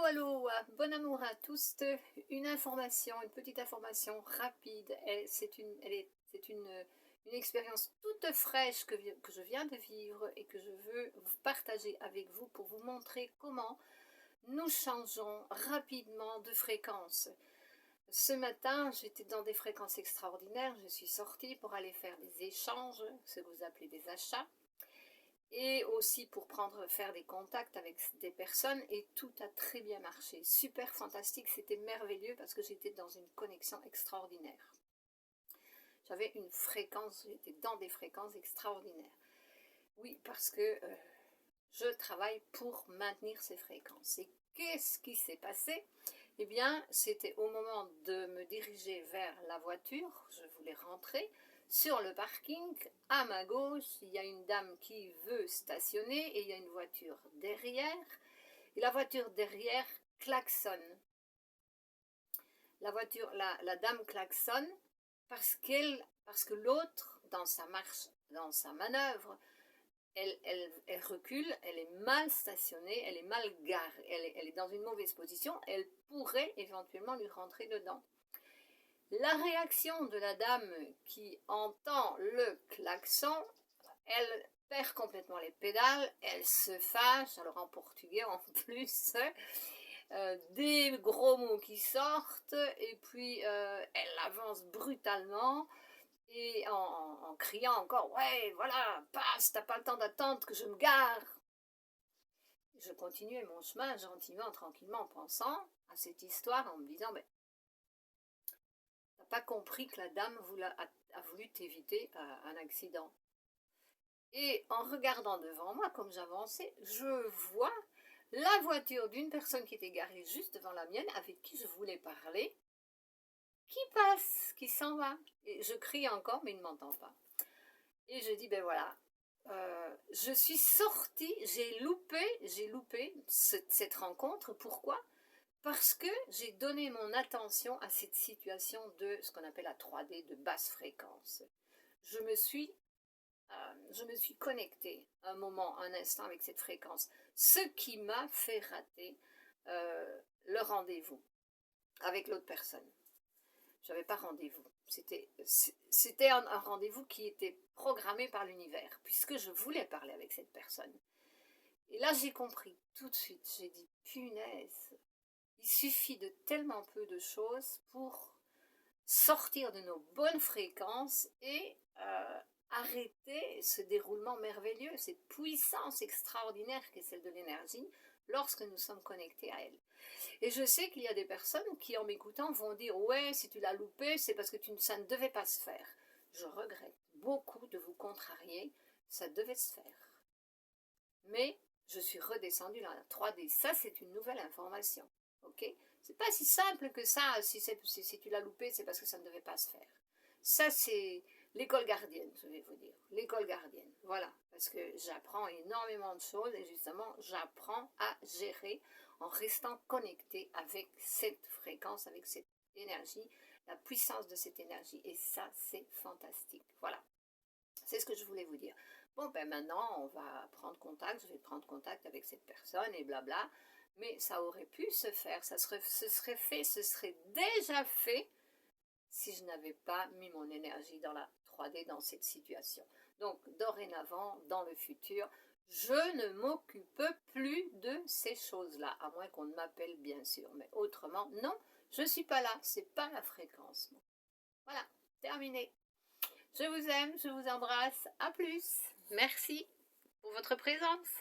Allô, bon amour à tous. Une petite information rapide. C'est une expérience toute fraîche que je viens de vivre et que je veux vous partager avec vous pour vous montrer comment nous changeons rapidement de fréquence. Ce matin, j'étais dans des fréquences extraordinaires. Je suis sortie pour aller faire des échanges, ce que vous appelez des achats. Et aussi pour faire des contacts avec des personnes, et tout a très bien marché, super fantastique, c'était merveilleux parce que j'étais dans une connexion extraordinaire. J'avais j'étais dans des fréquences extraordinaires. Oui, parce que je travaille pour maintenir ces fréquences. Et qu'est-ce qui s'est passé? Eh bien, c'était au moment de me diriger vers la voiture, je voulais rentrer. Sur le parking, à ma gauche, il y a une dame qui veut stationner et il y a une voiture derrière. Et la voiture derrière klaxonne. La dame klaxonne parce que l'autre, dans sa manœuvre, elle recule, elle est mal stationnée, elle est mal garée, elle est dans une mauvaise position, elle pourrait éventuellement lui rentrer dedans. La réaction de la dame qui entend le klaxon, elle perd complètement les pédales, elle se fâche, alors en portugais en plus, des gros mots qui sortent, et puis elle avance brutalement, et en criant encore « Ouais, voilà, passe, t'as pas le temps d'attendre que je me gare !» Je continuais mon chemin gentiment, tranquillement, en pensant à cette histoire, en me disant « Mais t'as pas compris que la dame a voulu t'éviter un accident ?» Et en regardant devant moi, comme j'avançais, je vois la voiture d'une personne qui était garée juste devant la mienne, avec qui je voulais parler, qui passe, qui s'en va. Et je crie encore, mais il ne m'entend pas. Et je dis, ben voilà, je suis sortie, j'ai loupé cette rencontre. Pourquoi? Parce que j'ai donné mon attention à cette situation de ce qu'on appelle la 3D, de basse fréquence. Je me suis connectée un moment, un instant avec cette fréquence, ce qui m'a fait rater le rendez-vous avec l'autre personne. Je n'avais pas rendez-vous. C'était un rendez-vous qui était programmé par l'univers, puisque je voulais parler avec cette personne. Et là, j'ai compris tout de suite. J'ai dit, punaise, il suffit de tellement peu de choses pour sortir de nos bonnes fréquences et arrêter ce déroulement merveilleux, cette puissance extraordinaire qu'est celle de l'énergie lorsque nous sommes connectés à elle. Et je sais qu'il y a des personnes qui, en m'écoutant, vont dire « Ouais, si tu l'as loupé, c'est parce que ça ne devait pas se faire. » Je regrette beaucoup de vous contrarier, ça devait se faire. Mais je suis redescendue dans la 3D. Ça, c'est une nouvelle information. Ok? C'est pas si simple que ça. Si tu l'as loupé, c'est parce que ça ne devait pas se faire. Ça, c'est l'école gardienne, je vais vous dire. L'école gardienne. Voilà. Parce que j'apprends énormément de choses et justement, j'apprends à gérer en restant connecté avec cette fréquence, avec cette énergie, la puissance de cette énergie. Et ça, c'est fantastique. Voilà. C'est ce que je voulais vous dire. Bon, ben maintenant, on va prendre contact, je vais prendre contact avec cette personne et blabla. Mais ça aurait pu se faire, ce serait déjà fait si je n'avais pas mis mon énergie dans la 3D, dans cette situation. Donc, dorénavant, dans le futur, je ne m'occupe plus de ces choses-là, à moins qu'on ne m'appelle bien sûr. Mais autrement, non, je ne suis pas là, c'est pas la fréquence. Voilà, terminé. Je vous aime, je vous embrasse, à plus. Merci pour votre présence.